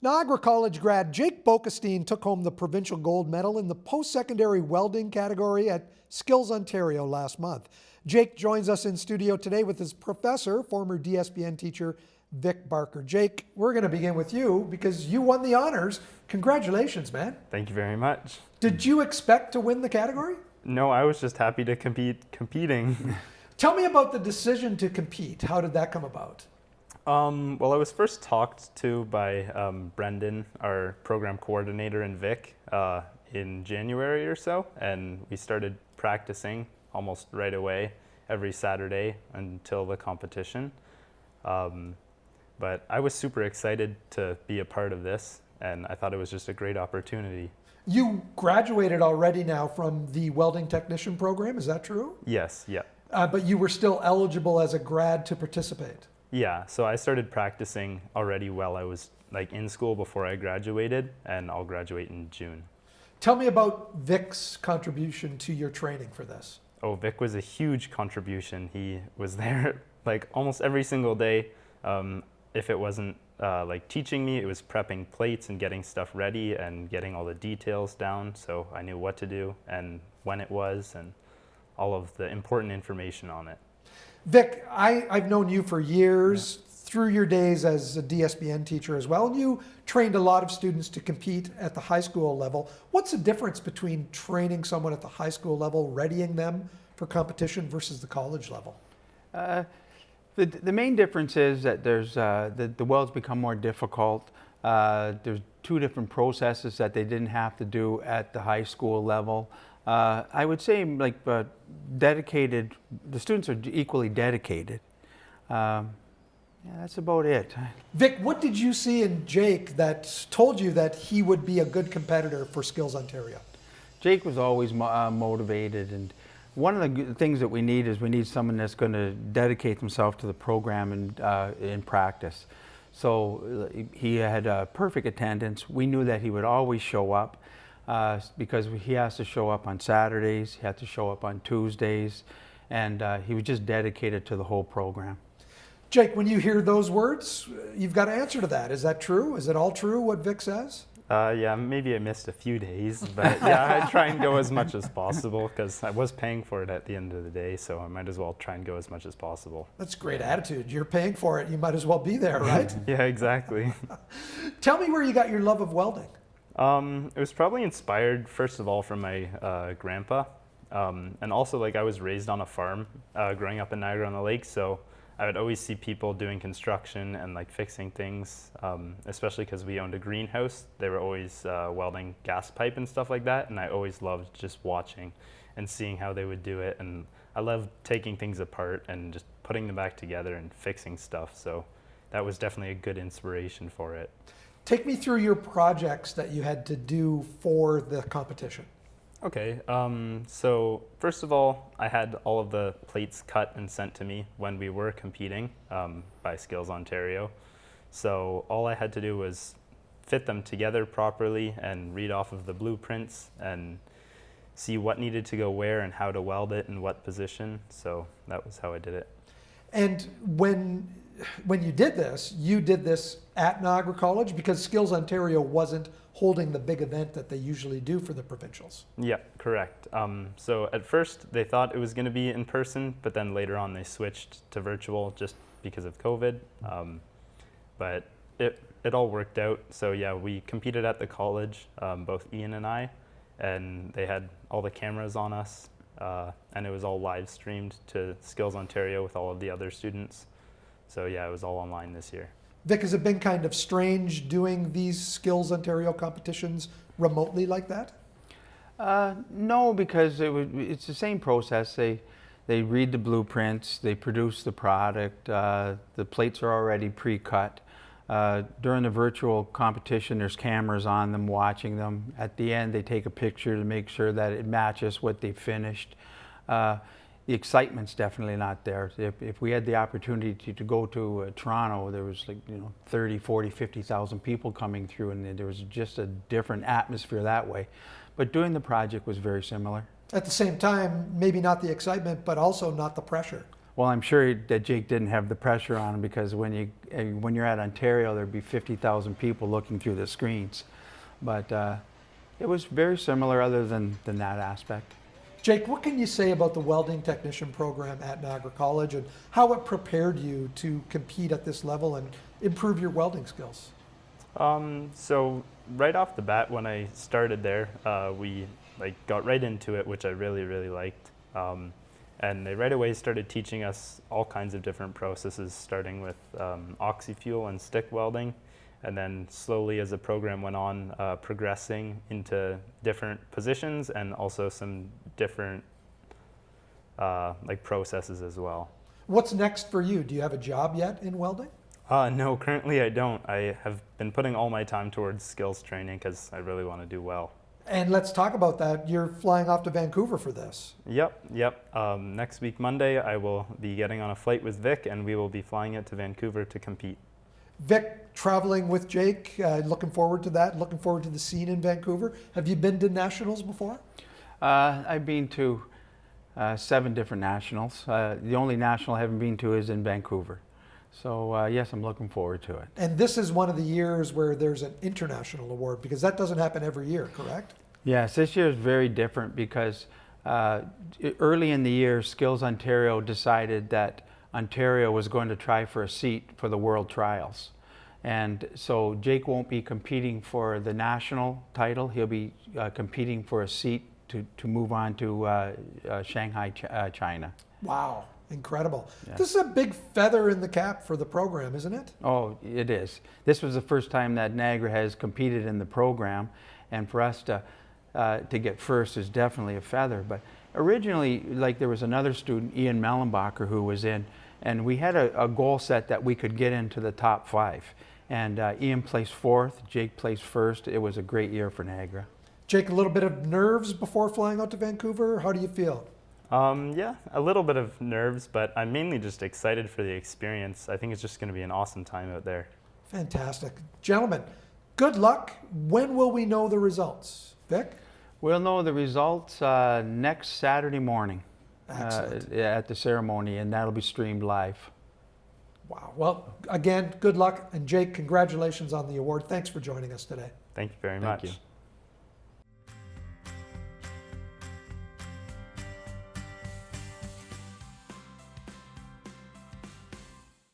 Niagara College grad Jake Boekestyn took home the provincial gold medal in the post-secondary welding category at Skills Ontario last month. Jake joins us in studio today with his professor, former DSBN teacher Vic Barker. Jake, we're going to begin with you because you won the honors. Congratulations, man. Thank you very much. Did you expect to win the category? No, I was just happy to competing. Tell me about the decision to compete. How did that come about? Well, I was first talked to by Brendan, our program coordinator, and Vic in January or so, and we started practicing almost right away every Saturday until the competition. But I was super excited to be a part of this, and I thought it was just a great opportunity. You graduated already now from the welding technician program, is that true? Yes, yeah. But you were still eligible as a grad to participate? Yeah, so I started practicing already while I was in school before I graduated, and I'll graduate in June. Tell me about Vic's contribution to your training for this. Oh, Vic was a huge contribution. He was there almost every single day. If it wasn't teaching me, it was prepping plates and getting stuff ready and getting all the details down so I knew what to do and when it was and all of the important information on it. Vic, I've known you for years, through your days as a DSBN teacher as well, and you trained a lot of students to compete at the high school level. What's the difference between training someone at the high school level, readying them for competition versus the college level? The main difference is that there's the welds become more difficult. There's two different processes that they didn't have to do at the high school level. I would say dedicated, the students are equally dedicated. Yeah, that's about it. Vic, what did you see in Jake that told you that he would be a good competitor for Skills Ontario? Jake was always motivated, and one of the things that we need is we need someone that's going to dedicate himself to the program and in practice. So he had perfect attendance. We knew that he would always show up. Because he has to show up on Saturdays, he had to show up on Tuesdays, and he was just dedicated to the whole program. Jake, when you hear those words, you've got to answer to that. Is that true? Is it all true what Vic says? Yeah, maybe I missed a few days, but yeah, I try and go as much as possible because I was paying for it at the end of the day, so I might as well try and go as much as possible. That's a great attitude. You're paying for it, you might as well be there, right? Yeah, exactly. Tell me where you got your love of welding. It was probably inspired, first of all, from my grandpa. And also, I was raised on a farm growing up in Niagara on the Lake, so I would always see people doing construction and fixing things, especially because we owned a greenhouse. They were always welding gas pipe and stuff like that, and I always loved just watching and seeing how they would do it. And I loved taking things apart and just putting them back together and fixing stuff, so that was definitely a good inspiration for it. Take me through your projects that you had to do for the competition. Okay, so first of all, I had all of the plates cut and sent to me when we were competing by Skills Ontario. So all I had to do was fit them together properly and read off of the blueprints and see what needed to go where and how to weld it in what position. So that was how I did it. And when you did this at Niagara College because Skills Ontario wasn't holding the big event that they usually do for the provincials. Yeah, correct. So at first they thought it was going to be in person, but then later on they switched to virtual just because of COVID. But it all worked out. So yeah, we competed at the college, both Ian and I, and they had all the cameras on us, and it was all live streamed to Skills Ontario with all of the other students. So yeah, it was all online this year. Vic, has it been kind of strange doing these Skills Ontario competitions remotely like that? No, because it's the same process. They read the blueprints, they produce the product, the plates are already pre-cut. During the virtual competition, there's cameras on them watching them. At the end, they take a picture to make sure that it matches what they finished. The excitement's definitely not there. If we had the opportunity to go to Toronto, there was 30, 40, 50,000 people coming through, and there was just a different atmosphere that way. But doing the project was very similar. At the same time, maybe not the excitement, but also not the pressure. Well, I'm sure that Jake didn't have the pressure on him, because when you're at Ontario, there'd be 50,000 people looking through the screens. But it was very similar other than that aspect. Jake, what can you say about the welding technician program at Niagara College and how it prepared you to compete at this level and improve your welding skills? So right off the bat, when I started there, we got right into it, which I really, really liked. And they right away started teaching us all kinds of different processes, starting with oxy-fuel and stick welding, and then slowly as the program went on, progressing into different positions and also some different processes as well. What's next for you? Do you have a job yet in welding? No, currently I don't. I have been putting all my time towards skills training because I really want to do well. And let's talk about that. You're flying off to Vancouver for this. Yep. Next week, Monday, I will be getting on a flight with Vic, and we will be flying it to Vancouver to compete. Vic, traveling with Jake, looking forward to that, looking forward to the scene in Vancouver. Have you been to nationals before? I've been to 7 different nationals. The only national I haven't been to is in Vancouver. So yes, I'm looking forward to it. And this is one of the years where there's an international award, because that doesn't happen every year, correct? Yes, this year is very different because early in the year, Skills Ontario decided that Ontario was going to try for a seat for the World Trials. And so Jake won't be competing for the national title. He'll be competing for a seat to move on to Shanghai, China. Wow, incredible. Yeah. This is a big feather in the cap for the program, isn't it? Oh, it is. This was the first time that Niagara has competed in the program, and for us to get first is definitely a feather. But originally, there was another student, Ian Mellenbacher, who was in, and we had a goal set that we could get into the top 5. And Ian placed 4th, Jake placed 1st. It was a great year for Niagara. Jake, a little bit of nerves before flying out to Vancouver. How do you feel? Yeah, a little bit of nerves, but I'm mainly just excited for the experience. I think it's just going to be an awesome time out there. Fantastic. Gentlemen, good luck. When will we know the results? Vic? We'll know the results next Saturday morning at the ceremony, and that'll be streamed live. Wow. Well, again, good luck. And Jake, congratulations on the award. Thanks for joining us today. Thank you very Thank much. you.